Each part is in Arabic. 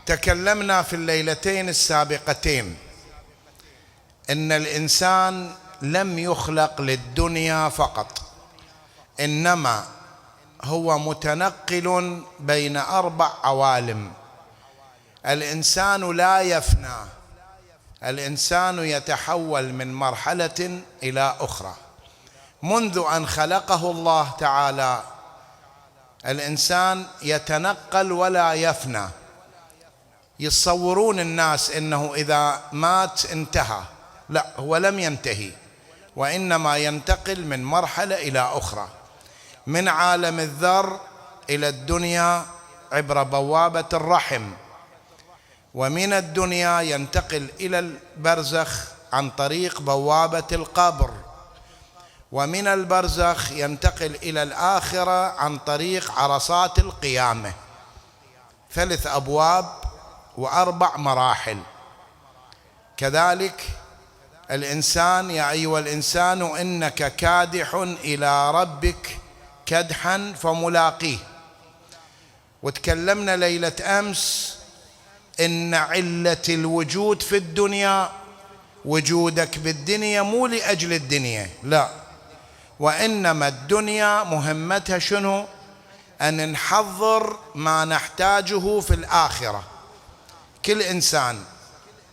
تكلمنا في الليلتين السابقتين إن الإنسان لم يخلق للدنيا فقط، إنما هو متنقل بين 4 عوالم. الإنسان لا يفنى، الإنسان يتحول من مرحلة إلى أخرى. منذ أن خلقه الله تعالى الإنسان يتنقل ولا يفنى. يتصورون الناس إنه إذا مات انتهى، لا، هو لم ينتهي، وإنما ينتقل من مرحلة إلى أخرى، من عالم الذر إلى الدنيا عبر بوابة الرحم، ومن الدنيا ينتقل إلى البرزخ عن طريق بوابة القبر، ومن البرزخ ينتقل إلى الآخرة عن طريق عرصات القيامة. 3 أبواب و4 مراحل. كذلك الإنسان: يا أيها الإنسان إنك كادح إلى ربك كدحا فملاقيه. وتكلمنا ليلة أمس إن علة الوجود في الدنيا، وجودك بالدنيا مو لأجل الدنيا، لا، وإنما الدنيا مهمتها شنو؟ أن نحضر ما نحتاجه في الآخرة. كل إنسان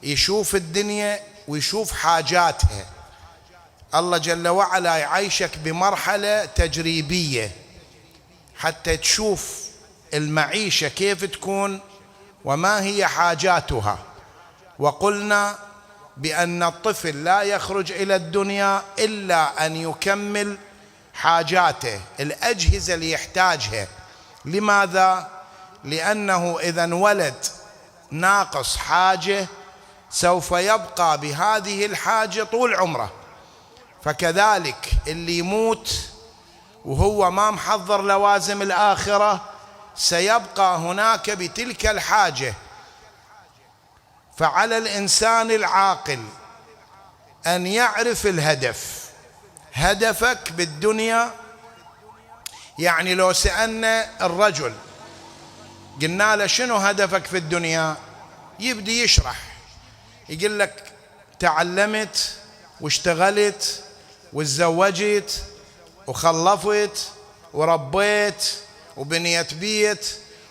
يشوف الدنيا ويشوف حاجاتها. الله جل وعلا يعيشك بمرحلة تجريبية حتى تشوف المعيشة كيف تكون وما هي حاجاتها. وقلنا بأن الطفل لا يخرج إلى الدنيا إلا أن يكمل حاجاته، الأجهزة اللي يحتاجها. لماذا؟ لأنه إذا انولد ناقص حاجة سوف يبقى بهذه الحاجة طول عمره. فكذلك اللي يموت وهو ما محضر لوازم الآخرة سيبقى هناك بتلك الحاجة. فعلى الإنسان العاقل أن يعرف الهدف. هدفك بالدنيا، يعني لو سألنا الرجل قلنا له شنو هدفك في الدنيا، يبدي يشرح، يقول لك تعلمت واشتغلت وتزوجت وخلفت وربيت وبنيت بيت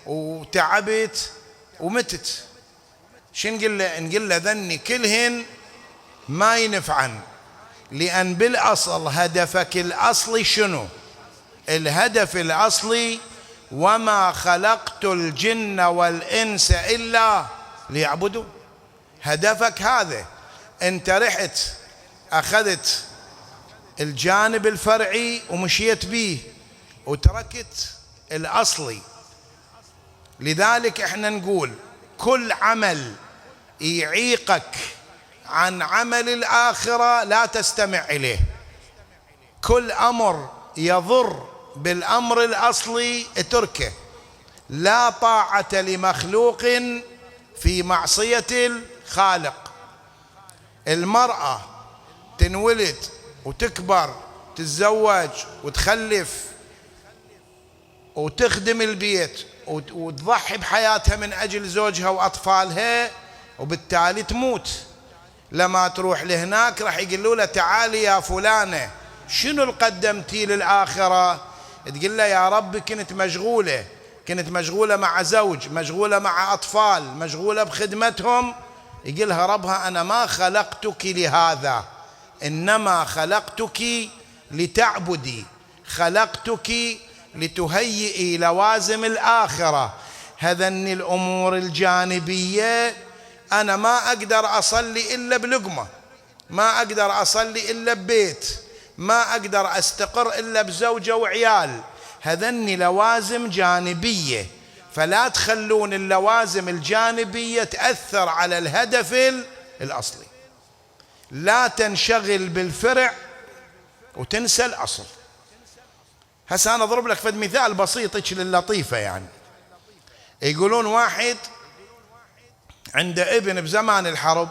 وتعبت ومتت. شو نقول له؟ نقول له ذني كلهن ما ينفعن، لأن بالأصل هدفك الأصلي شنو؟ الهدف الأصلي: وما خلقت الجن والإنس إلا ليعبدوا. هدفك هذا. أنت رحت أخذت الجانب الفرعي ومشيت به وتركت الأصلي. لذلك احنا نقول كل عمل يعيقك عن عمل الآخرة لا تستمع إليه. كل أمر يضر بالأمر الأصلي اتركه. لا طاعة لمخلوق في معصية الخالق. المرأة تنولد وتكبر تتزوج وتخلف وتخدم البيت وتضحي بحياتها من أجل زوجها وأطفالها، وبالتالي تموت. لما تروح لهناك راح يقولوا له تعالي يا فلانة شنو اللي قدمتي للآخرة؟ تقول له يا رب كنت مشغولة مع زوج، مشغولة مع أطفال، مشغولة بخدمتهم. يقولها ربها أنا ما خلقتك لهذا، إنما خلقتك لتعبدي، خلقتك لتهيئي لوازم الآخرة. هذن الأمور الجانبية أنا ما أقدر أصلي إلا بلقمة، ما أقدر أصلي إلا ببيت، ما أقدر أستقر إلا بزوجة وعيال. هذن لوازم جانبية، فلا تخلون اللوازم الجانبية تأثر على الهدف الأصلي. لا تنشغل بالفرع وتنسى الأصل. هسه أنا أضرب لك فد مثال بسيط للطيفة. يعني يقولون واحد عنده ابن بزمان الحرب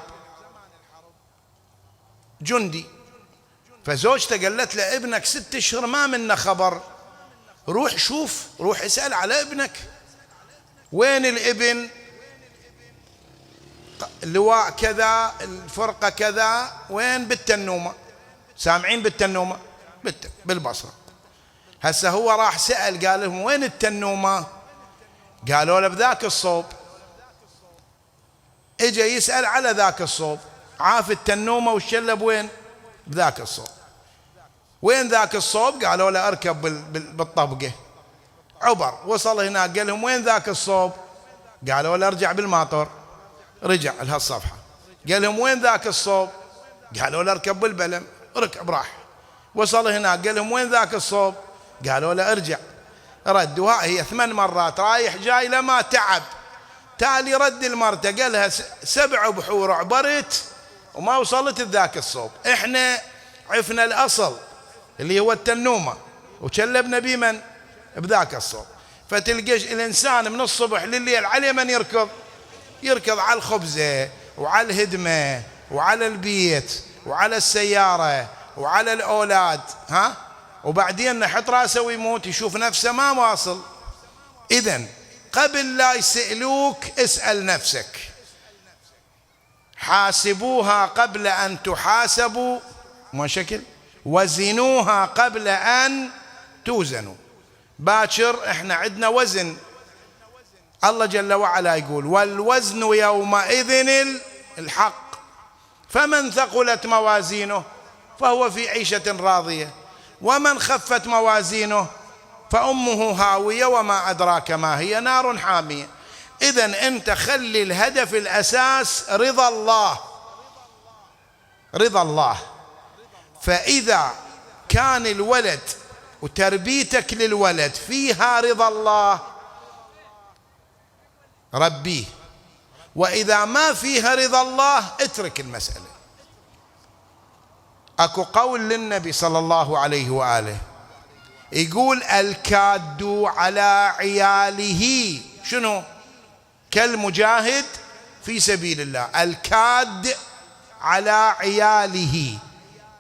جندي، فزوجته قالت له ابنك 6 أشهر ما منا خبر، روح شوف، روح اسأل على ابنك. وين الابن؟ اللواء كذا، الفرقة كذا، وين؟ بالتنومة. سامعين بالتنومة؟ بالبصرة. هسه هو راح سأل، قال لهم وين التنومة؟ قالوا له بذاك الصوب. اجى يسأل على ذاك الصوب، عاف التنومة والشلب وين؟ بذاك الصوب. وين ذاك الصوب؟ قالوا له اركب بالطبقة. عبر، وصل هناك، قال لهم وين ذاك الصوب؟ قالوا له ارجع بالماطور. رجع لهالصفحة، قال لهم وين ذاك الصوب؟ قالوا له اركب بالبلم. ركب راح، وصل هناك، قال لهم وين ذاك الصوب؟ قالوا له ارجع. رد، وهي 8 مرات رايح جاي لما تعب. تالي رد المرته، قالها 7 بحور عبرت وما وصلت ذاك الصوب. احنا عفنا الاصل اللي هو التنومة وشلبنا بمن؟ بذاك الصوب. فتلقى الانسان من الصبح لليل على من يركض؟ يركض على الخبزة وعلى الهدمة وعلى البيت وعلى السيارة وعلى الأولاد، ها؟ وبعدين نحط راسه ويموت، يشوف نفسه ما واصل. إذن قبل لا يسألوك اسأل نفسك. حاسبوها قبل أن تحاسبوا، ما شكل؟ وزنوها قبل أن توزنوا. باكر احنا عندنا وزن. الله جل وعلا يقول والوزن يومئذ الحق، فمن ثقلت موازينه فهو في عيشة راضية، ومن خفت موازينه فأمه هاوية وما أدراك ما هي، نار حامية. إذن أنت خلي الهدف الأساس رضا الله، رضا الله. فإذا كان الولد وتربيتك للولد فيها رضا الله ربيه، وإذا ما فيها رضا الله اترك المسألة. أكو قول للنبي صلى الله عليه وآله يقول الكاد على عياله شنو؟ كالمجاهد في سبيل الله. الكاد على عياله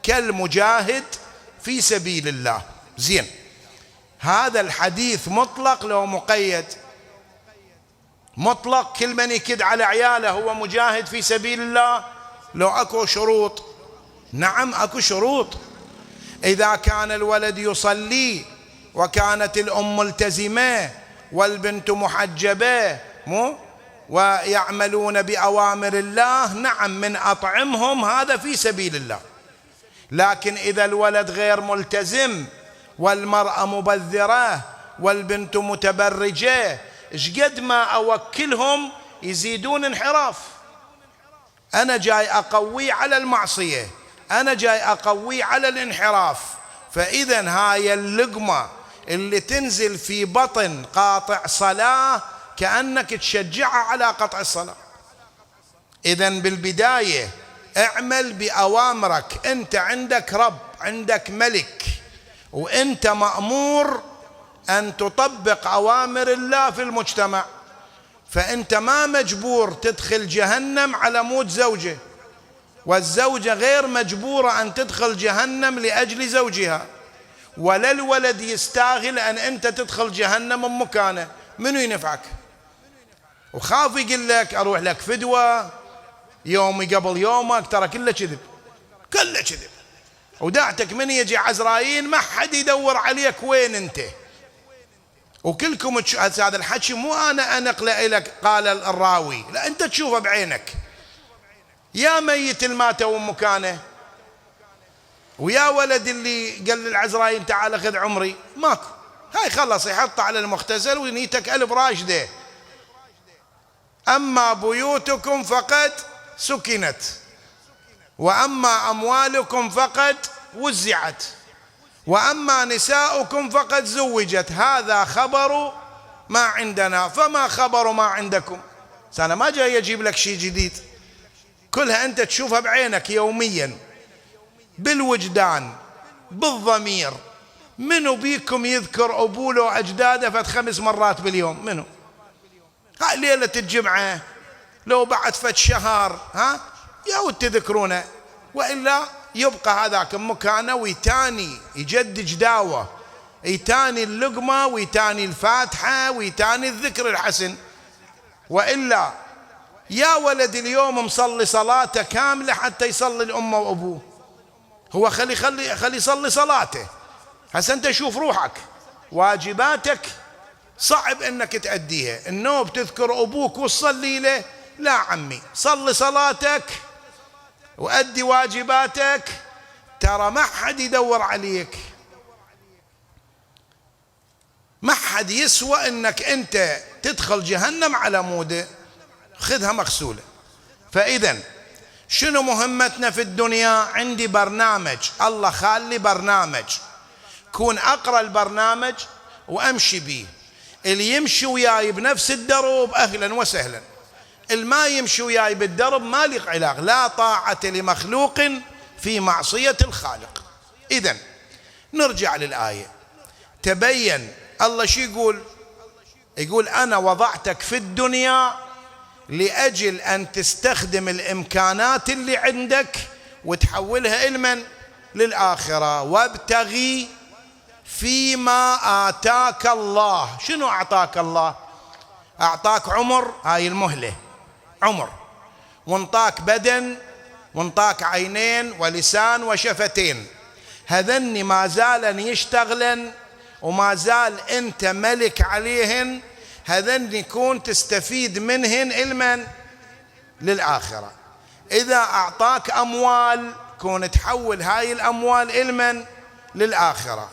كالمجاهد في سبيل الله. زين، هذا الحديث مطلق لو مقيد؟ مطلق، كل من يكد على عياله هو مجاهد في سبيل الله. لو اكو شروط؟ نعم اكو شروط. إذا كان الولد يصلي وكانت الأم ملتزمة والبنت محجبة ويعملون بأوامر الله، نعم من أطعمهم هذا في سبيل الله. لكن إذا الولد غير ملتزم والمرأة مبذرة والبنت متبرجة، شقد ما أوكلهم يزيدون انحراف. أنا جاي أقوي على المعصية، أنا جاي أقوي على الانحراف. فإذا هاي اللقمة اللي تنزل في بطن قاطع صلاة كأنك تشجعه على قطع الصلاة. إذا بالبداية اعمل بأوامرك. أنت عندك رب، عندك ملك، وأنت مأمور أن تطبق أوامر الله في المجتمع. فأنت ما مجبور تدخل جهنم على مود زوجه، والزوجة غير مجبورة أن تدخل جهنم لأجل زوجها، ولا الولد يستاهل أن أنت تدخل جهنم من مكانه. منو ينفعك؟ وخاف يقول لك أروح لك فدوة يومي قبل يومك، ترى كله كذب، كله كذب. ودعتك من يجي عزرائيل ما حد يدور عليك وين أنت. وكلكم هذا الحكي مو أنا أنقله لك قال الراوي، لا أنت تشوفه بعينك. يا ميت المات ومكانه، ويا ولد اللي قال للعزرائيل تعال خذ عمري، ماكو. هاي خلص يحطه على المختزل ونيتك ألف راشدة. أما بيوتكم فقد سكنت، وأما أموالكم فقد وزعت، وأما نساؤكم فقد زوجت. هذا خبر ما عندنا، فما خبر ما عندكم؟ أنا ما جاي أجيب لك شيء جديد، كلها أنت تشوفها بعينك يوميا بالوجدان بالضمير. منو بيكم يذكر أبوله وأجداده 5 مرات باليوم؟ منو؟ هاي ليلة الجمعة لو بعد فت شهر يا تذكرونه، وإلا يبقى هذاك مكانه ويتاني يجد جداوة، يتاني اللقمة ويتاني الفاتحة ويتاني الذكر الحسن. وإلا يا ولد اليوم مصلي صلاته كاملة حتى يصلي الأمه وأبوه، هو خلي يصلي صلاته. هسه أنت شوف روحك، واجباتك صعب أنك تأديها، النوب تذكر أبوك وتصلي له، لا عمي صلي صلاتك وأدي واجباتك، ترى ما حد يدور عليك، ما حد يسوى أنك أنت تدخل جهنم على موده، خذها مغسولة. فإذا شنو مهمتنا في الدنيا؟ عندي برنامج، الله خالي برنامج، كون أقرأ البرنامج وأمشي بيه، اللي يمشي وياي بنفس الدرب أهلا وسهلا، اللي ما يمشي وياي بالدرب ما لي علاقة، لا طاعة لمخلوق في معصية الخالق. إذن نرجع للآية، تبين الله شو يقول أنا وضعتك في الدنيا لأجل أن تستخدم الإمكانات اللي عندك وتحولها علما للآخرة، وابتغي فيما آتاك الله. شنو أعطاك الله؟ أعطاك عمر، هاي المهلة عمر، وانطاك بدن، وانطاك عينين ولسان وشفتين، هذني ما زالن يشتغلن وما زال أنت ملك عليهن، هذن يكون تستفيد منهن علما للآخرة. إذا أعطاك أموال كون تحول هاي الأموال علما للآخرة،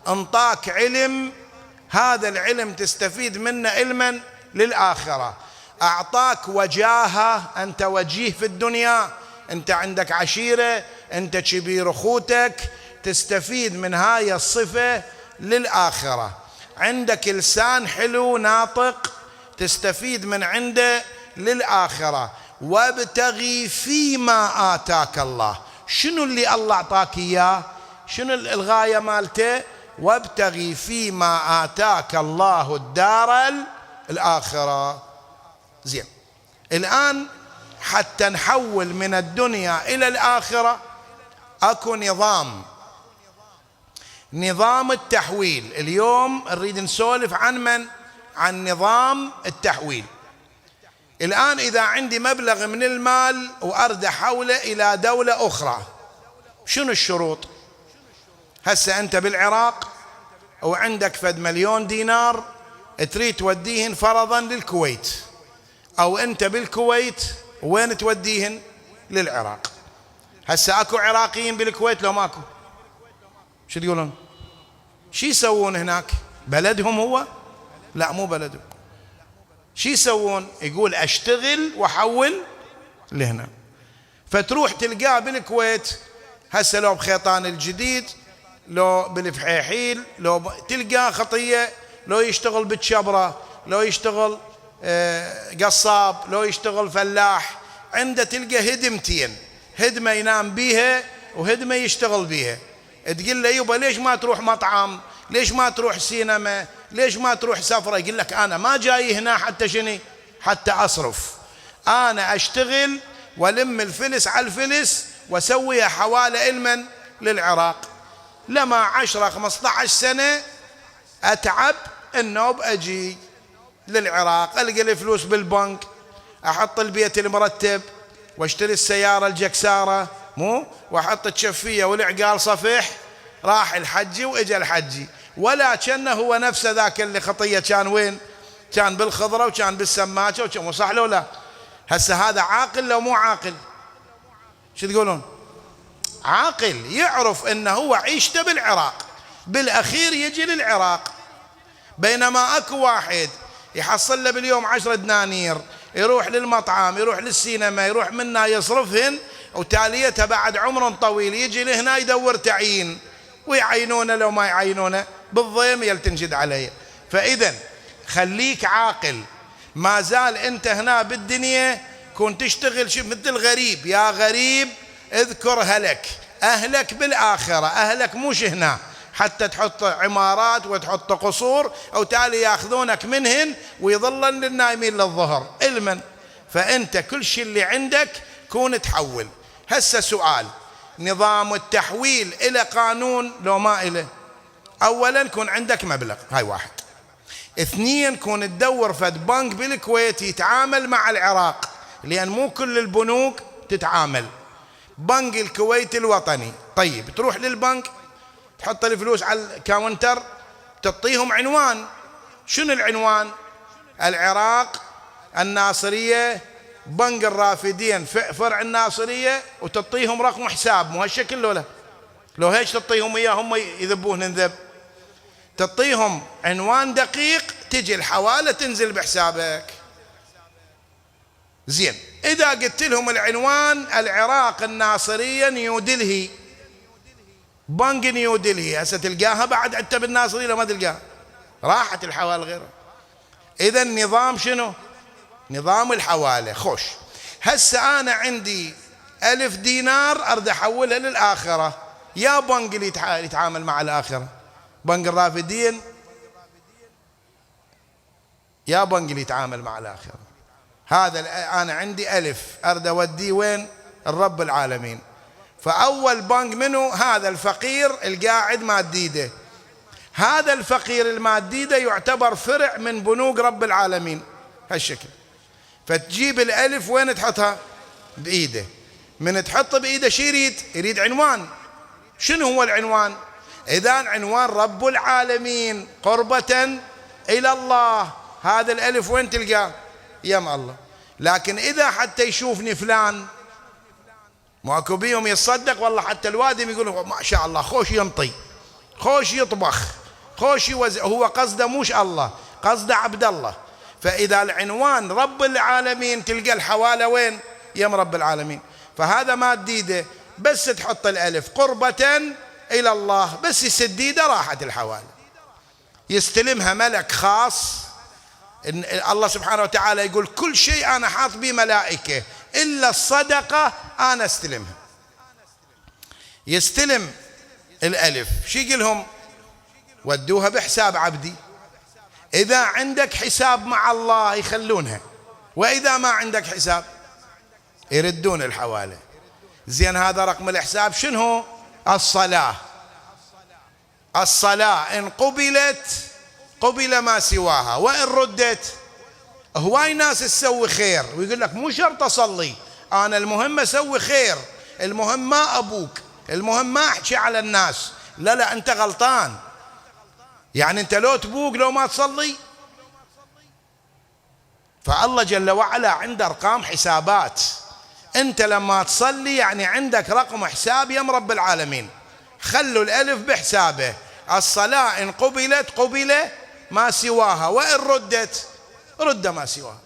انطاك علم هذا العلم تستفيد منه علما للآخرة، أعطاك وجاهة أنت وجيه في الدنيا، أنت عندك عشيرة، أنت كبير أخوتك، تستفيد من هاي الصفة للآخرة، عندك لسان حلو ناطق تستفيد من عنده للآخرة، وابتغي فيما آتاك الله. شنو اللي الله أعطاك إياه؟ شنو الغاية مالته؟ وابتغي فيما آتاك الله الدار الآخرة. زين، الآن حتى نحول من الدنيا إلى الآخرة أكو نظام التحويل. اليوم نريد نسولف عن نظام التحويل. الآن إذا عندي مبلغ من المال وأريد أحوله إلى دولة أخرى، شنو الشروط؟ هسه أنت بالعراق وعندك فد مليون دينار تريد توديهن فرضا للكويت، أو أنت بالكويت وين توديهن؟ للعراق. هسه أكو عراقيين بالكويت لو ماكو؟ شو تقولون؟ شو يسوون هناك؟ بلدهم هو؟ لا مو بلدهم. شو يسوون؟ يقول أشتغل وأحول لهنا، فتروح تلقاه بالكويت، هسه لو بخيطان الجديد، لو بالفحيحيل، لو تلقاه خطية، لو يشتغل بالشبرة، لو يشتغل قصاب، لو يشتغل فلاح، عنده تلقى هدمتين، هدمة ينام بيها وهدمة يشتغل بيها. تقول له يبا ليش ما تروح مطعم؟ ليش ما تروح سينما؟ ليش ما تروح سفرة؟ يقول لك أنا ما جاي هنا حتى شني؟ حتى أصرف، أنا أشتغل ولم الفلس على الفلس وسويها حوالة علما للعراق، لما 10-15 سنة أتعب النوب أجي للعراق، ألقى الفلوس بالبنك، أحط البيت المرتب واشتري السيارة الجكسارة مو، وأحط الشفية والعقال صفيح، راح الحجي وإجا الحجي، ولا كأنه هو نفسه ذاك اللي خطية كان وين؟ كان بالخضرة وكان بالسماكة وكان، صح لو لا؟ هسه هذا عاقل لو مو عاقل؟ شو تقولون؟ عاقل، يعرف انه هو عيشته بالعراق، بالاخير يجي للعراق. بينما اكو واحد يحصل له باليوم 10 دنانير، يروح للمطعم، يروح للسينما، يروح منها يصرفهن، وتاليتها بعد عمر طويل يجي لهنا يدور تعيين، ويعينونه لو ما يعينونه بالضيم يلتنجد عليه. فاذا خليك عاقل، ما زال انت هنا بالدنيا كنت تشتغل مثل غريب. يا غريب اذكر أهلك بالآخرة، أهلك موش هنا حتى تحط عمارات وتحط قصور، أو تالي يأخذونك منهن ويظلن للنايمين للظهر علما. فأنت كل شيء اللي عندك كون تحول. هسه سؤال، نظام التحويل إلى قانون لو ما إله؟ أولا كون عندك مبلغ، هاي واحد. 2 كون تدور فد بنك بالكويت يتعامل مع العراق، لأن مو كل البنوك تتعامل. بنك الكويت الوطني، طيب تروح للبنك تحط الفلوس على الكاونتر، تعطيهم عنوان. شنو العنوان؟ العراق، الناصرية، بنك الرافدين فرع الناصرية، وتعطيهم رقم حساب. مو هالشكل لولا لو هيش تعطيهم إياه هم يذبون نذب. تعطيهم عنوان دقيق، تجي الحوالة تنزل بحسابك. زين، إذا قلت لهم العنوان العراق الناصرية نيودلهي، بنك نيودلهي، هسه تلقاها بعد أنت بالناصرية لو ما تلقاها، راحت الحوالة غيرها. إذا النظام شنو؟ نظام الحوالة. خوش، هسه أنا عندي 1000 دينار أريد أحولها للآخرة، يا بنك اللي يتعامل مع الآخرة، بنك الرافدين، يا بنك اللي يتعامل مع الآخرة. هذا أنا عندي 1000 أريد أوديه وين؟ الرب العالمين. فأول بنك منه؟ هذا الفقير القاعد ماديده. هذا الفقير الماديده يعتبر فرع من بنوك رب العالمين هالشكل. فتجيب ال1000 وين تحطها؟ بإيده. من تحط بإيده شو يريد؟ يريد عنوان. شنو هو العنوان؟ إذا عنوان رب العالمين قربة إلى الله، هذا ال1000 وين تلقاه؟ يم الله. لكن إذا حتى يشوفني فلان ماكو بيهم يتصدق، والله حتى الوادم يقول ما شاء الله خوش ينطي، خوش يطبخ، خوش يوزع، هو قصده موش الله، قصده عبد الله. فإذا العنوان رب العالمين تلقى الحوالة وين؟ يم رب العالمين. فهذا ماديده، بس تحط ال1000 قربة إلى الله، بس يسديده راحت الحوالة. يستلمها ملك خاص. إن الله سبحانه وتعالى يقول كل شيء أنا حاط به ملائكة إلا الصدقة أنا استلمها. يستلم ال1000، شو يقولهم؟ ودوها بحساب عبدي. إذا عندك حساب مع الله يخلونها، وإذا ما عندك حساب يردون الحوالة. زين، هذا رقم الحساب شنو؟ الصلاة. الصلاة إن قبلت قبل ما سواها، وإن ردت. هواي ناس تسوي خير ويقول لك مو شرط أصلي، أنا المهم أسوي خير، المهم ما أبوك، المهم ما أحكي على الناس. لا لا، أنت غلطان. يعني أنت لو تبوق لو ما تصلي. فالله جل وعلا عنده أرقام حسابات. أنت لما تصلي يعني عندك رقم حساب يم رب العالمين. خلوا ال1000 بحسابه. الصلاة إن قبلت قبل ما سواها، وإن ردت رد ما سواها.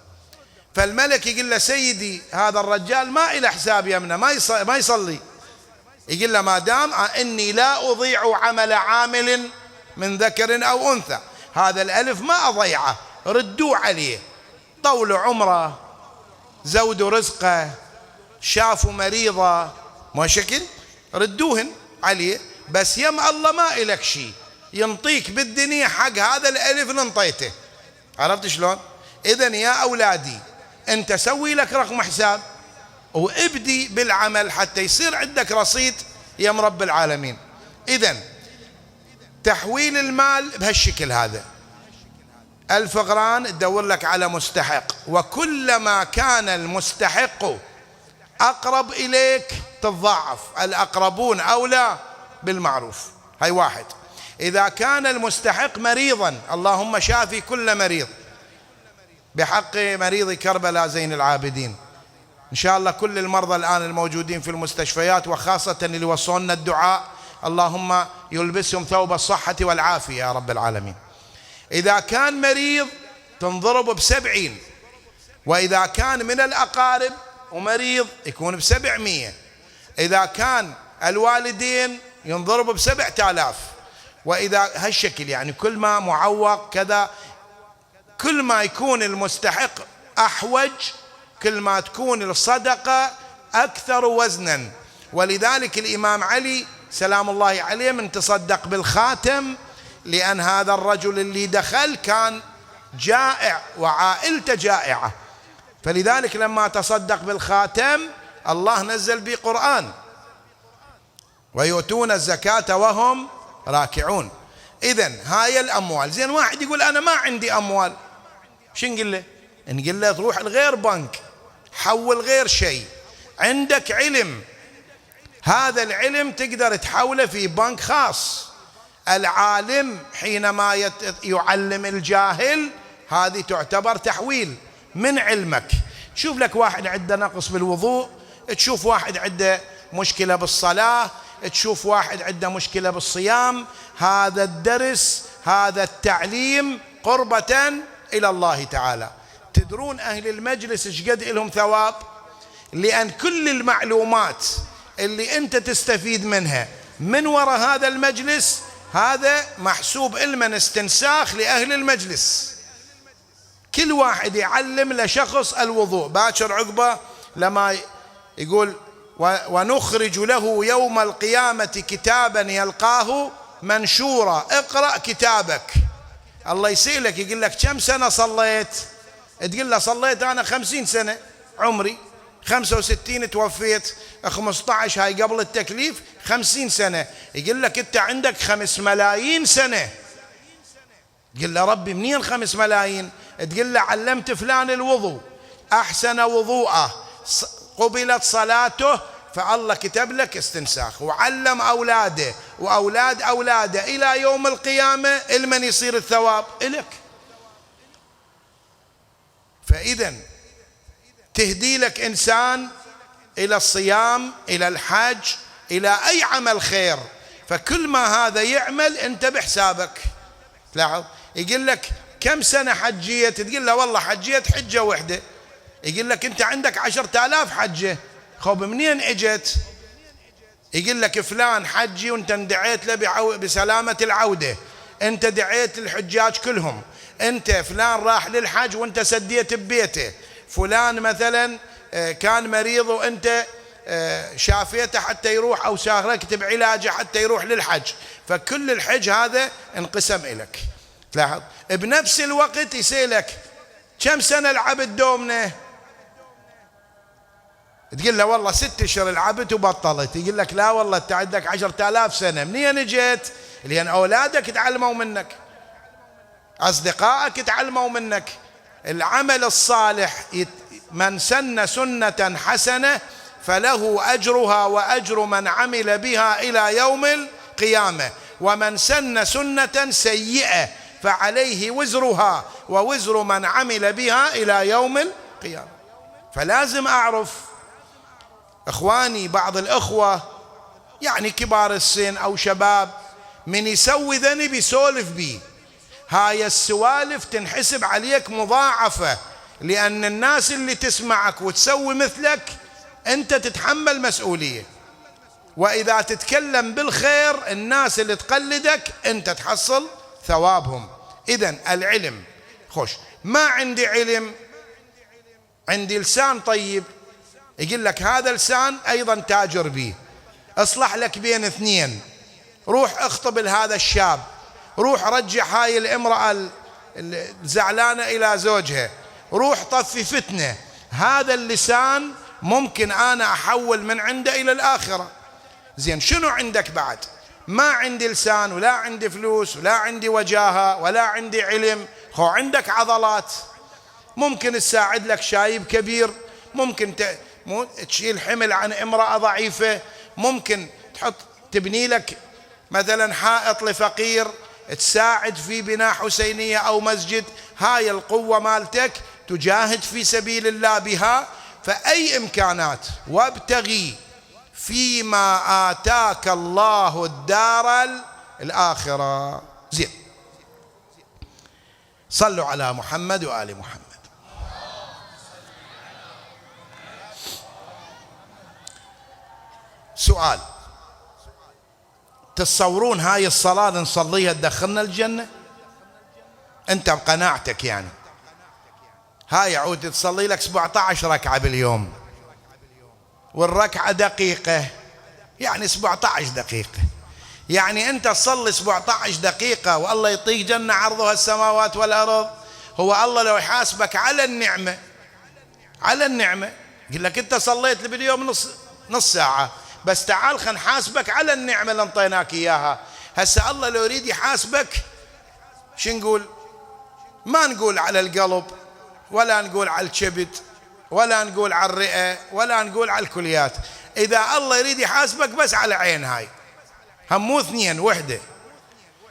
فالملك يقول له سيدي هذا الرجال ما إلى حساب يمنه، ما يصلي. يقول له ما دام إني لا أضيع عمل عامل من ذكر أو أنثى، هذا ال1000 ما أضيعه، ردوا عليه. طول عمره، زودوا رزقه، شافوا مريضة، ما شكل ردوهن عليه. بس يم الله ما إلك شيء، ينطيك بالدنيا حق هذا ال1000 اللي انطيته. عرفت شلون؟ إذن يا أولادي أنت سوي لك رقم حساب وابدي بالعمل حتى يصير عندك رصيد يم رب العالمين. إذن تحويل المال بهالشكل هذا. الفقران تدور لك على مستحق، وكلما كان المستحق أقرب إليك تضاعف. الأقربون أولى بالمعروف. هاي واحد. إذا كان المستحق مريضا، اللهم شافي كل مريض بحق مريض كربلاء زين العابدين. إن شاء الله كل المرضى الآن الموجودين في المستشفيات، وخاصة اللي وصلنا الدعاء، اللهم يلبسهم ثوب الصحة والعافية يا رب العالمين. إذا كان مريض تنضرب ب70، وإذا كان من الأقارب ومريض يكون ب700. إذا كان الوالدين ينضرب ب7000. وإذا هالشكل يعني كل ما معوق كذا، كل ما يكون المستحق أحوج كل ما تكون الصدقة أكثر وزنا. ولذلك الإمام علي سلام الله عليه من تصدق بالخاتم، لأن هذا الرجل اللي دخل كان جائع وعائلته جائعة، فلذلك لما تصدق بالخاتم الله نزل به قرآن ويؤتون الزكاة وهم راكعون. إذن هاي الأموال. زين، واحد يقول أنا ما عندي أموال، شو نقول له؟ نقول له تروح لغير بنك حول غير شيء. عندك علم، هذا العلم تقدر تحوله في بنك خاص. العالم حينما يعلم الجاهل هذه تعتبر تحويل من علمك. شوف لك واحد عنده نقص بالوضوء، تشوف واحد عنده مشكلة بالصلاة، تشوف واحد عنده مشكلة بالصيام، هذا الدرس، هذا التعليم قربة إلى الله تعالى. تدرون أهل المجلس ايش قد لهم ثواب؟ لأن كل المعلومات اللي أنت تستفيد منها من وراء هذا المجلس هذا محسوب علما استنساخ لأهل المجلس. كل واحد يعلم لشخص الوضوء، باكر عقبه لما يقول ونخرج له يوم القيامة كتابا يلقاه منشورا اقرأ كتابك. الله يسألك يقول لك كم سنة صليت؟ تقول له صليت أنا 50 سنة عمري، 65 توفيت، 15 هاي قبل التكليف 50 سنة. يقول لك أنت عندك 5 ملايين سنة. قل له ربي منين 5 ملايين؟ تقول له علمت فلان الوضوء، أحسن وضوءه، قبلت صلاته، فالله كتب لك استنساخ، وعلم أولاده وأولاد أولاده إلى يوم القيامة. المن يصير الثواب إلك. فإذا تهدي لك إنسان إلى الصيام، إلى الحج، إلى أي عمل خير، فكل ما هذا يعمل أنت بحسابك. لاحظ يقول لك كم سنة حجيت؟ تقول له والله حجيت حجة واحدة. يقول لك أنت عندك 10,000 حجة، خب منين اجت؟ يقول لك فلان حجي وانت اندعيت له بسلامة العودة، انت دعيت الحجاج كلهم، انت فلان راح للحج وانت سديت ببيته، فلان مثلا كان مريض وانت شافيته حتى يروح او شاركت بعلاجه حتى يروح للحج، فكل الحج هذا انقسم إلك. تلاحظ بنفس الوقت يسألك كم سنة العبد دومنا؟ تقول له والله 6 أشهر العبد وبطلت. يقول لك لا والله انت عندك 10,000 سنة. منين اجيت؟ لأن أولادك تعلموا منك، أصدقائك تعلموا منك. العمل الصالح من سن سنة حسنة فله أجرها وأجر من عمل بها إلى يوم القيامة، ومن سن سنة سيئة فعليه وزرها ووزر من عمل بها إلى يوم القيامة. فلازم أعرف إخواني، بعض الأخوة يعني كبار السن أو شباب من يسوي ذنب يسولف بيه، هاي السوالف تنحسب عليك مضاعفة، لأن الناس اللي تسمعك وتسوي مثلك أنت تتحمل مسؤولية. وإذا تتكلم بالخير الناس اللي تقلدك أنت تحصل ثوابهم. إذن العلم خوش. ما عندي علم، عندي لسان طيب، يقول لك هذا لسان أيضا تاجر به، اصلح لك بين 2، روح اخطب لهذا الشاب، روح رجع هاي الامرأة الزعلانة إلى زوجها، روح طفي فتنة. هذا اللسان ممكن أنا أحول من عنده إلى الآخرة. زين شنو عندك بعد؟ ما عندي لسان ولا عندي فلوس ولا عندي وجاهة ولا عندي علم، هو عندك عضلات، ممكن تساعد لك شايب كبير، ممكن تشيل حمل عن امرأة ضعيفة، ممكن تبني لك مثلا حائط لفقير، تساعد في بناء حسينية أو مسجد. هاي القوة مالتك تجاهد في سبيل الله بها. فأي إمكانات، وابتغي فيما آتاك الله الدار الآخرة. زين صلوا على محمد وآل محمد. سؤال، تتصورون هاي الصلاة نصليها تدخلنا الجنة؟ انت بقناعتك يعني هاي يعود تصلي لك 17 ركعة باليوم، والركعة دقيقة، يعني 17 دقيقة، يعني انت تصلي 17 دقيقة والله يعطيك جنة عرضها السماوات والأرض. هو الله لو يحاسبك على النعمة، على النعمة، يقول لك انت صليت لي باليوم نص ساعة بس، تعال خلينا نحاسبك على النعمة اللي انطيناك اياها. هسه الله لو يريد يحاسبك شو نقول؟ ما نقول على القلب، ولا نقول على الكبد، ولا نقول على الرئة ولا نقول على الكليات. إذا الله يريد يحاسبك بس على عين، هاي هم مو اثنين وحدة.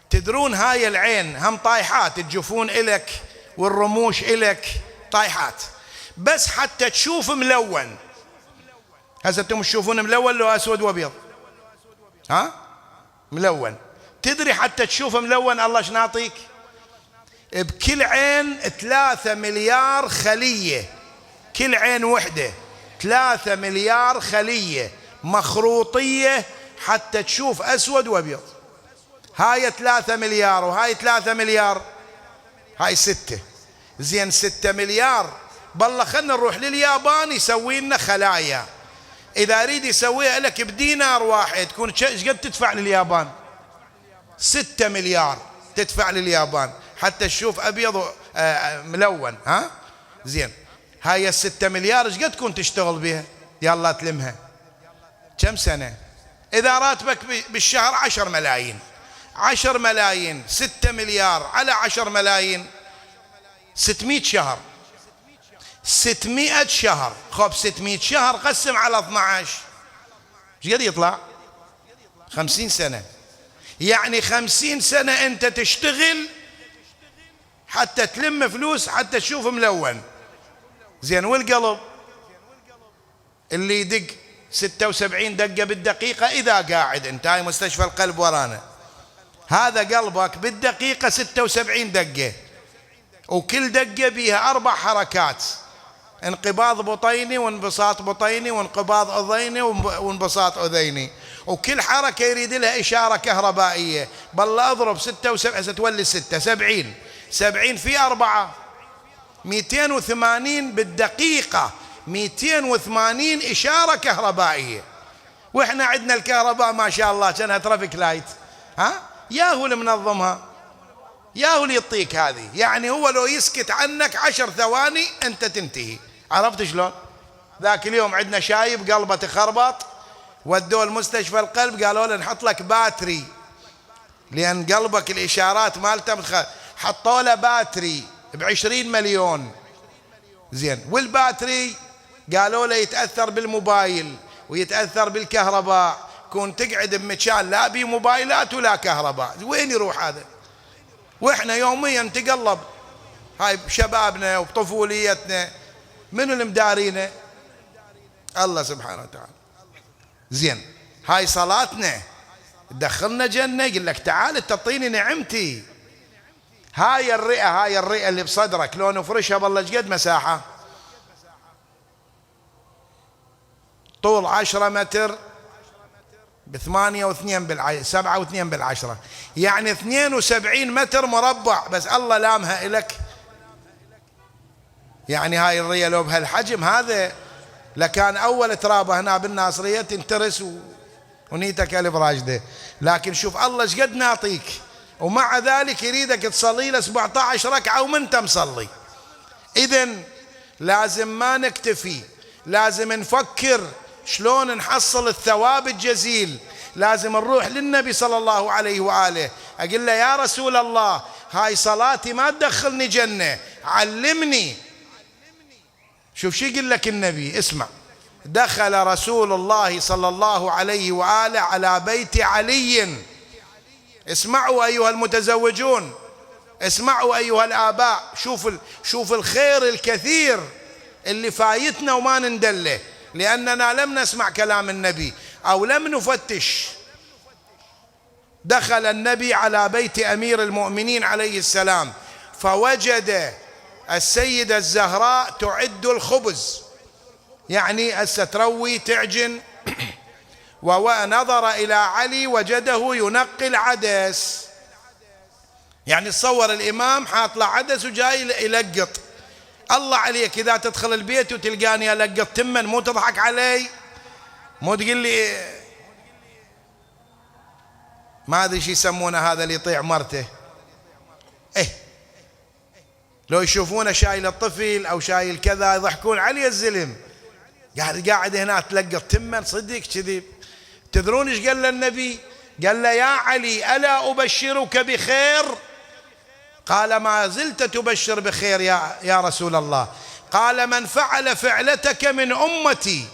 تدرون هاي العين هم طايحات، الجفون إلك والرموش إلك طايحات، بس حتى تشوف ملون. هسه انتم تشوفون ملون لو أسود وأبيض؟ ها ملون. تدري حتى تشوف ملون الله ايش نعطيك؟ بكل عين 3 مليار خلية، كل عين وحدة 3 مليار خلية مخروطية حتى تشوف أسود وأبيض. هاي 3 مليار وهاي 3 مليار، هاي 6. زين 6 مليار. بالله خلنا نروح لليابان يسوي لنا خلايا، إذا أريد يسويها لك بدينار واحد تكون ايش قد تدفع لليابان؟ 6 مليار تدفع لليابان حتى تشوف أبيض ملون. ها زين، هاي 6 مليار ايش قد تكون تشتغل بها؟ يلا تلمها كم سنة؟ إذا راتبك بالشهر 10 ملايين، 10 ملايين 6 مليار على 10 ملايين 600 شهر، 600 شهر. خب 600 شهر قسم على 12 ايش قد يطلع؟ 50 سنة. يعني 50 سنة أنت تشتغل حتى تلم فلوس حتى تشوف ملون. زين والقلب اللي يدق 76 دقة بالدقيقة إذا قاعد أنت، هاي مستشفى القلب ورانا، هذا قلبك بالدقيقة 76 دقة، وكل دقة بيها 4 حركات: انقباض بطيني وانبساط بطيني وانقباض أذيني وانبساط أذيني، وكل حركة يريد لها إشارة كهربائية. بالله أضرب 76 ستولي 6 70 70 في 4 280 بالدقيقة، 280 إشارة كهربائية. وإحنا عندنا الكهرباء ما شاء الله كانها ترافيك لايت. ها ياهو اللي منظمها، ياهو اللي يعطيك هذه. يعني هو لو يسكت عنك 10 ثواني أنت تنتهي. عرفت شلون؟ ذاك اليوم عندنا شايب قلبه تخربط، ودوه المستشفى القلب، قالوا له نحط لك باتري لأن قلبك الإشارات مالته حطوا له باتري ب20 مليون. زين والباتري قالوا له يتأثر بالموبايل ويتأثر بالكهرباء، كون تقعد بمكان لا بي موبايلات ولا كهرباء، وين يروح هذا؟ واحنا يوميا نتقلب هاي بشبابنا وبطفوليتنا، من اللي مدارينا؟ الله سبحانه وتعالى. زين هاي صلاتنا تدخلنا جنة، يقول لك تعال تعطيني نعمتي. هاي الرئة، هاي الرئة اللي بصدرك لو نفرشها بالله ايش قد مساحة؟ طول 10 متر ب8 7 و2 ب10، يعني 72 متر مربع، بس الله لامها إلك. يعني هاي الرئة لو بهالحجم هذا لكان أول ترابة هنا بالناصرية تنترس ونيتك ألف راجدة. لكن شوف الله ايش قد نعطيك، ومع ذلك يريدك تصلي له 17 ركعة ومنت مصلي. إذن لازم ما نكتفي، لازم نفكر شلون نحصل الثواب الجزيل. لازم نروح للنبي صلى الله عليه وآله، أقول له يا رسول الله هاي صلاتي ما تدخلني جنة، علمني. شوف شو يقول لك النبي، اسمع: دخل رسول الله صلى الله عليه وآله على بيت علي. اسمعوا أيها المتزوجون، اسمعوا أيها الآباء، شوف الخير الكثير اللي فايتنا وما نندله لأننا لم نسمع كلام النبي أو لم نفتش. دخل النبي على بيت أمير المؤمنين عليه السلام فوجد السيدة الزهراء تعد الخبز، يعني هسه تروي تعجن، ونظر إلى علي وجده ينقي العدس. يعني تصور الإمام حاط له عدس وجاي يلقط. الله عليك إذا تدخل البيت وتلقاني ألقط تمن مو تضحك علي؟ مو تقول لي ما أدري شو يسمونه هذا اللي يطيع مرته؟ إيه لو يشوفونه شايل الطفل أو شايل كذا يضحكون علي الزلم، قاعد هنا تلقط تمن. صدق كذب. تدرون ايش قال له النبي؟ قال له يا علي ألا أبشرك بخير؟ قال ما زلت تبشر بخير يا رسول الله. قال من فعل فعلتك من أمتي،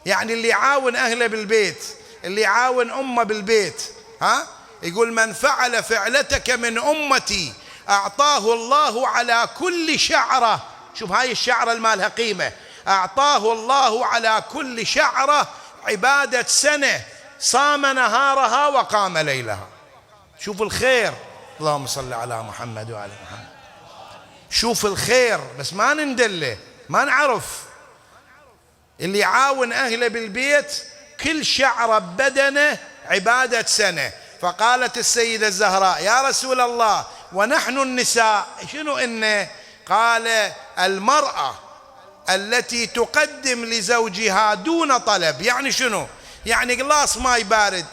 يعني اللي يعاون أهله بالبيت، اللي يعاون أمه بالبيت، يقول من فعل فعلتك من أمتي أعطاه الله على كل شعرة، شوف هاي الشعرة المالها قيمة، أعطاه الله على كل شعرة عبادة سنة، صام نهارها وقام ليلها. شوف الخير، اللهم صل على محمد وعلى محمد. شوف الخير، بس ما نندله، ما نعرف. اللي يعاون أهله بالبيت كل شعرة بدنه عبادة سنة. فقالت السيدة الزهراء يا رسول الله ونحن النساء شنو إنه؟ قال المرأة التي تقدم لزوجها دون طلب. يعني شنو؟ يعني قلاص ماي بارد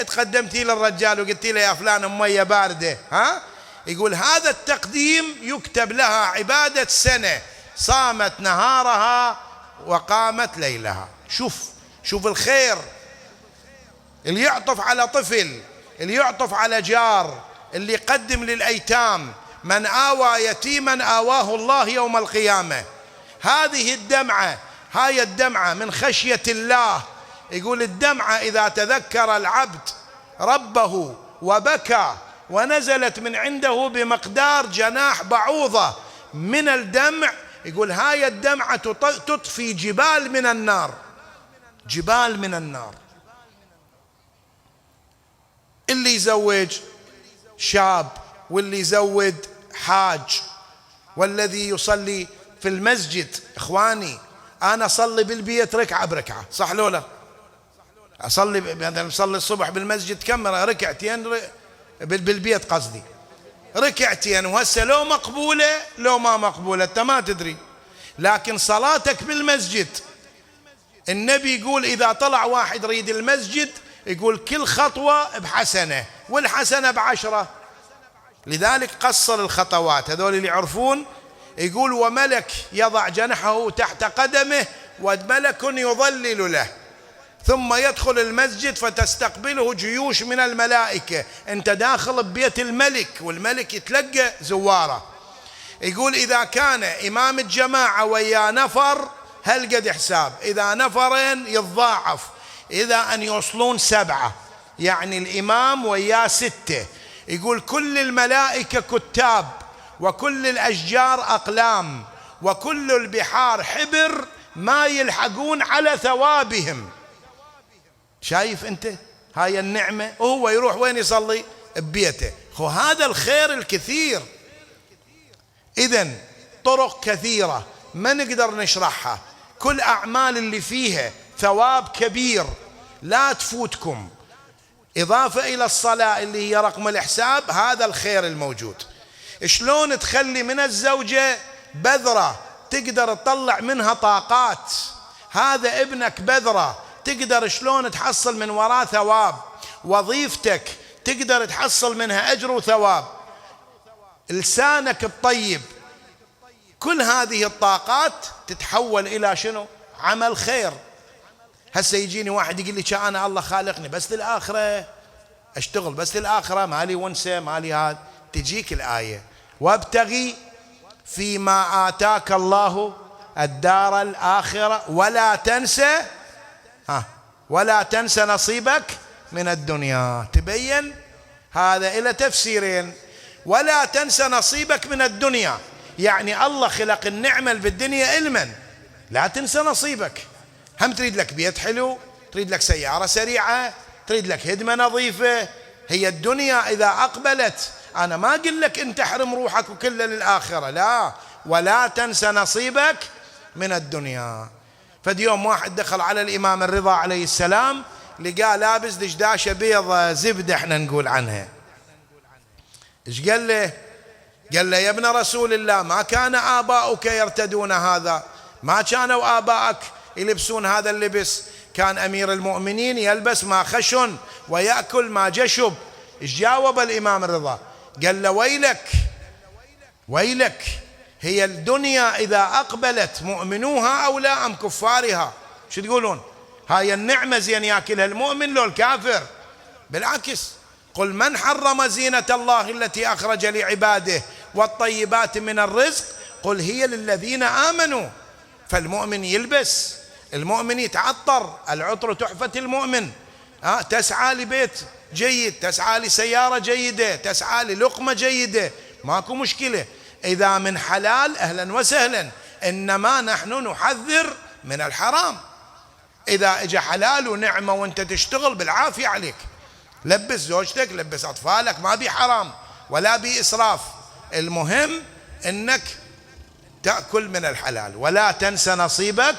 تقدمتي للرجال وقلتي له يا فلان مية باردة، يقول هذا التقديم يكتب لها عبادة سنة، صامت نهارها وقامت ليلها. شوف الخير، اللي يعطف على طفل، اللي يعطف على جار، اللي يقدم للأيتام. من آوى يتيما آواه الله يوم القيامة. هذه الدمعة، هاي الدمعة من خشية الله. يقول الدمعة إذا تذكر العبد ربه وبكى ونزلت من عنده بمقدار جناح بعوضة من الدمع، يقول هاي الدمعة تطفي جبال من النار، جبال من النار. اللي يزوج شاب واللي يزود حاج والذي يصلي في المسجد، إخواني أنا أصلي بالبيت ركعة بركعة، صح لولا؟ أصلي مثلا أصلي الصبح بالمسجد كم ركعتين بالبيت قصدي ركعتين، وهسه لو مقبولة لو ما مقبولة أنت ما تدري. لكن صلاتك بالمسجد النبي يقول إذا طلع واحد يريد المسجد يقول كل خطوة بحسنة والحسنة ب10. لذلك قصر الخطوات، هذول اللي يعرفون. يقول وملك يضع جناحه تحت قدمه وملك يظلل له، ثم يدخل المسجد فتستقبله جيوش من الملائكة. انت داخل ببيت الملك والملك يتلقى زواره. يقول إذا كان إمام الجماعة ويا نفر هل قد حساب، إذا نفرين يتضاعف، إذا أن يوصلون 7 يعني الإمام ويا 6. يقول كل الملائكة كتاب وكل الأشجار أقلام وكل البحار حبر ما يلحقون على ثوابهم. شايف أنت هاي النعمة؟ وهو يروح وين يصلي؟ ببيته. هذا الخير الكثير. إذن طرق كثيرة ما نقدر نشرحها، كل أعمال اللي فيها ثواب كبير لا تفوتكم. إضافة إلى الصلاة اللي هي رقم الحساب، هذا الخير الموجود. شلون تخلي من الزوجة بذرة تقدر تطلع منها طاقات، هذا ابنك بذرة تقدر شلون تحصل من وراه ثواب، وظيفتك تقدر تحصل منها أجر وثواب، لسانك الطيب، كل هذه الطاقات تتحول إلى شنو؟ عمل خير. هسه يجيني واحد يقول لي أنا الله خالقني بس للآخرة، أشتغل بس للآخرة، مالي ونسة مالي هذا. تجيك الآية وابتغي فيما آتاك الله الدار الآخرة ولا تنسى نصيبك من الدنيا. تبين هذا إلى تفسيرين. ولا تنسى نصيبك من الدنيا يعني الله خلق النعمة بالدنيا علما، لا تنسى نصيبك. هم تريد لك بيت حلو، تريد لك سيارة سريعة، تريد لك هدمة نظيفة. هي الدنيا إذا أقبلت، أنا ما أقول لك أنت تحرم روحك وكله للآخرة، لا، ولا تنسى نصيبك من الدنيا. فاليوم واحد دخل على الإمام الرضا عليه السلام لقاه لابس دشداشة بيض زبدة احنا نقول عنها. ايش قال له؟ قال له يا ابن رسول الله ما كان آباؤك يرتدون هذا، ما كانوا آبائك يلبسون هذا اللبس، كان أمير المؤمنين يلبس ما خشن ويأكل ما جشب. ايش جاوب الإمام الرضا؟ قال له ويلك، هي الدنيا إذا أقبلت مؤمنوها أو لا أم كفارها؟ شو تقولون؟ هاي النعمة زين يأكلها المؤمن لو الكافر؟ بالعكس، قل من حرم زينة الله التي أخرج لعباده والطيبات من الرزق قل هي للذين آمنوا. فالمؤمن يلبس، المؤمن يتعطر، العطر تحفة المؤمن. تسعى لبيت جيد، تسعى لسيارة جيدة، تسعى للقمة جيدة، ماكو مشكلة. إذا من حلال أهلا وسهلا، إنما نحن نحذر من الحرام. إذا إجا حلال ونعمة وأنت تشتغل بالعافية عليك، لبس زوجتك، لبس أطفالك، ما بي حرام ولا بي إسراف. المهم أنك تأكل من الحلال ولا تنسى نصيبك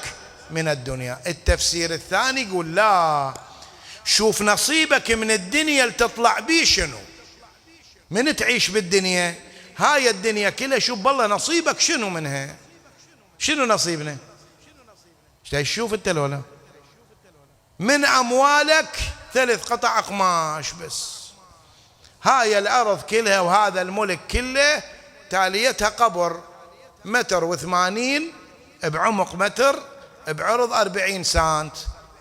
من الدنيا. التفسير الثاني يقول لا، شوف نصيبك من الدنيا اللي تطلع بيه شنو. من تعيش بالدنيا، هاي الدنيا كلها، شوف بالله نصيبك شنو منها. شنو نصيبنا؟ تشوف انت لولا من أموالك 3 قطع قماش بس. هاي الأرض كلها وهذا الملك كله تاليتها قبر 1.80 متر بعمق متر، بعرض 40 سنت.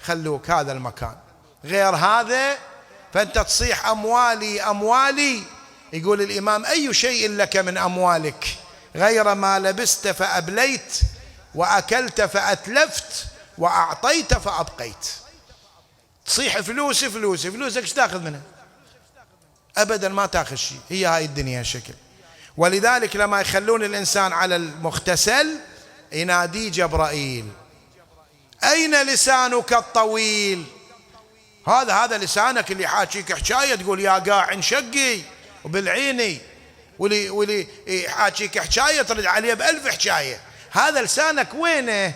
خلوك هذا المكان، غير هذا فأنت تصيح أموالي أموالي. يقول الإمام أي شيء لك من أموالك غير ما لبست فأبليت، وأكلت فأتلفت، وأعطيت فأبقيت. تصيح فلوسي فلوسي، فلوسك ايش تاخذ منها؟ أبدا ما تاخذ شيء. هي هاي الدنيا شكل. ولذلك لما يخلون الإنسان على المغتسل ينادي جبرائيل أين لسانك الطويل؟ هذا لسانك اللي حاكيك حكاية تقول يا قاع شقي وبالعيني، واللي حاكيك حكاية ترد عليه ب1000 حكاية. هذا لسانك وينه؟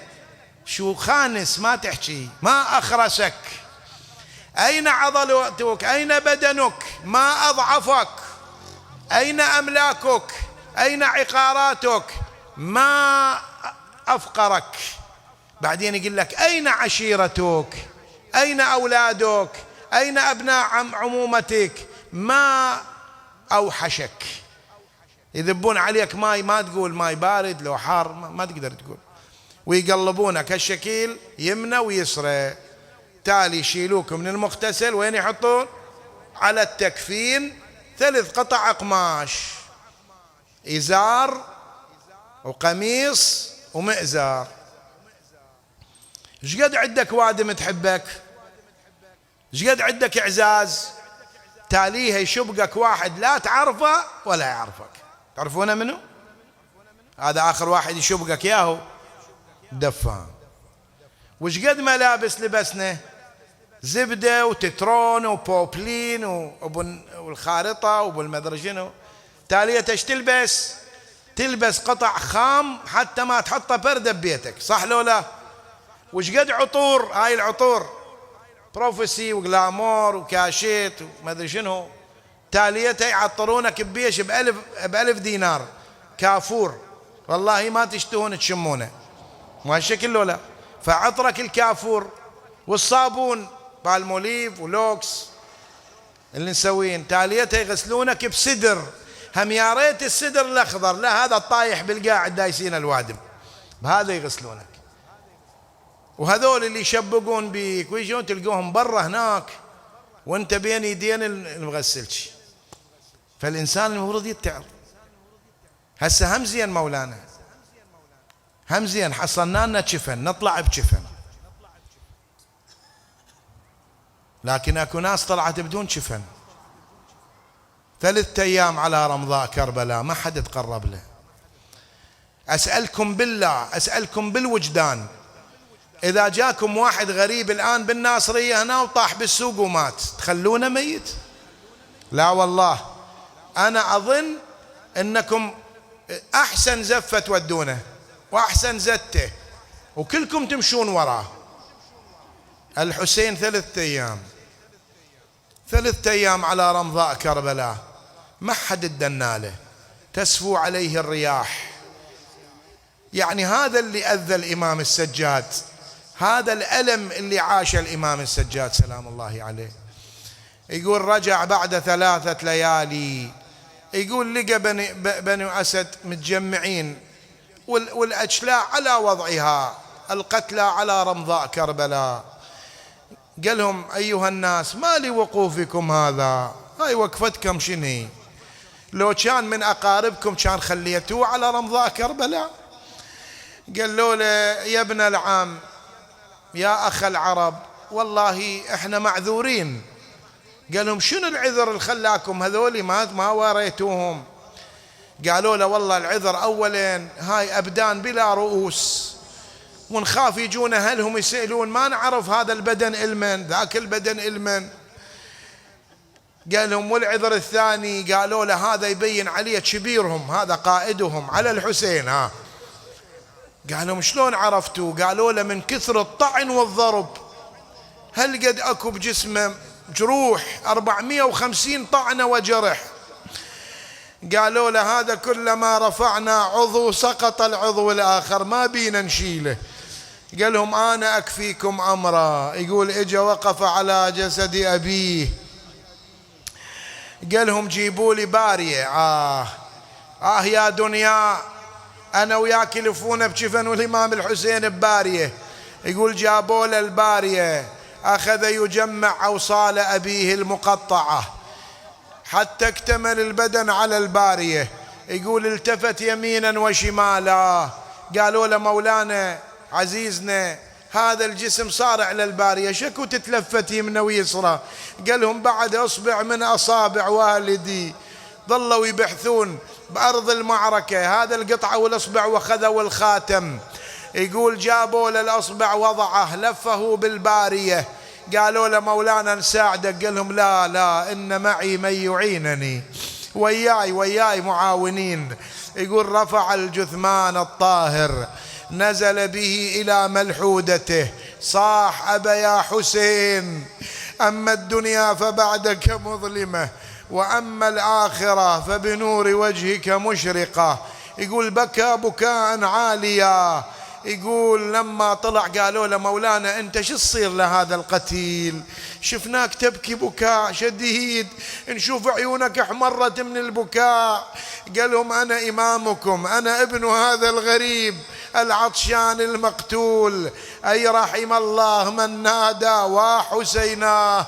شو خانس ما تحكي، ما أخرسك. أين عضلاتك؟ أين بدنك؟ ما أضعفك؟ أين أملاكك؟ أين عقاراتك؟ ما أفقرك؟ بعدين يقول لك أين عشيرتك؟ أين أولادك؟ أين أبناء عمومتك؟ ما أوحشك؟ يذبون عليك ماي ما تقول ماي بارد لو حار ما تقدر تقول، ويقلبونك هالشكل يمنى ويسرى. تالي يشيلوك من المغتسل وين يحطون؟ على التكفين 3 قطع قماش، إزار وقميص ومئزار. ايش قد عندك وادم تحبك؟ ايش قد عندك اعزاز؟ تاليها يشبقك واحد لا تعرفه ولا يعرفك. تعرفونه منه؟ هذا آخر واحد يشبقك ياهو دفان. وش قد ملابس لبسنا؟ زبدة وتترون وبوبلين والخارطة وبالمدري شنو. تالية ايش تلبس؟ تلبس قطع خام حتى ما تحطه بردة ببيتك، صح لو لا؟ وش قد عطور؟ هاي العطور بروفيسي وغلامور وكاشيت وما ادري شنو. تاليتها يعطرونك ببيش ب1000 دينار كافور، والله ما تشتهون تشمونه، ما هالشكل لو لا. فعطرك الكافور والصابون بالموليف ولوكس اللي نسوين. تاليتها يغسلونك بسدر، هم يا ريت السدر الاخضر، لا هذا الطايح بالقاع دايسين الوادم، بهذا يغسلونك. وهذول اللي يشبقون بيك ويجون تلقوهم برا هناك وانت بين يدين المغسلش. فالإنسان المفروض يتعظ. هسه هم زين مولانا، هم زين حصلنا لنا جفن نطلع بجفن، لكن اكو ناس طلعت بدون جفن 3 أيام على رمضاء كربلاء ما حد تقرب له. أسألكم بالله، أسألكم بالوجدان، إذا جاكم واحد غريب الآن بالناصرية هنا وطاح بالسوق ومات، تخلونه ميت؟ لا والله. أنا أظن أنكم أحسن زفة تودونه وأحسن زته وكلكم تمشون وراه. الحسين 3 أيام، 3 أيام على رمضاء كربلاء ما حد ادنا له، تسفو عليه الرياح. يعني هذا اللي أذى الإمام السجاد، هذا الألم اللي عاش الإمام السجاد سلام الله عليه. يقول رجع بعد 3 ليالي، يقول لقى بني أسد متجمعين والأجلاء على وضعها، القتلى على رمضاء كربلاء. قال لهم أيها الناس ما لوقوفكم هذا، هاي وقفتكم شني؟ لو كان من أقاربكم كان خليتوه على رمضاء كربلاء. قالوا له يا ابن العم يا أخ العرب والله إحنا معذورين. قال لهم شنو العذر اللي خلاكم هذولي ما وريتوهم؟ قالوا له والله العذر أولا هاي أبدان بلا رؤوس، ونخاف يجونا أهلهم يسألون ما نعرف هذا البدن المن ذاك البدن المن. قال لهم والعذر الثاني قالوا له هذا يبين عليه كبيرهم هذا قائدهم على الحسين. قال لهم شلون عرفتوا؟ قالوا له من كثر الطعن والضرب، هل قد أكو بجسمه جروح 450 طعنة وجرح. قالوا له هذا كلما رفعنا عضو سقط العضو الآخر ما بينا نشيله. قال لهم أنا أكفيكم أمرا. يقول إجا وقف على جسد أبيه قال لهم جيبوا لي بارية. يا دنيا أنا وياك يلفونا بجفن والإمام الحسين ببارية. يقول جابوا له البارية، أخذ يجمع أوصال أبيه المقطعة حتى اكتمل البدن على البارية. يقول التفت يمينا وشمالا، قالوا له مولانا عزيزنا هذا الجسم صار على البارية شكو تتلفت يمنى ويسرى؟ قال لهم بعد أصبع من أصابع والدي ظلوا يبحثون بأرض المعركة هذا القطعة والأصبع وخذوا الخاتم. يقول جابوا له الأصبع وضعه لفه بالبارية. قالوا له مولانا نساعدك. قال لهم لا إن معي من يعينني، وياي معاونين. يقول رفع الجثمان الطاهر نزل به إلى ملحودته صاح أبا يا حسين أما الدنيا فبعدك مظلمة وأما الآخرة فبنور وجهك مشرقة. يقول بكى بكاء عاليا. يقول لما طلع قالوا له مولانا أنت شو تصير لهذا القتيل؟ شفناك تبكي بكاء شديد، نشوف عيونك احمرت من البكاء. قال لهم أنا إمامكم، أنا ابن هذا الغريب العطشان المقتول، أي رحم الله من نادى وحسيناه.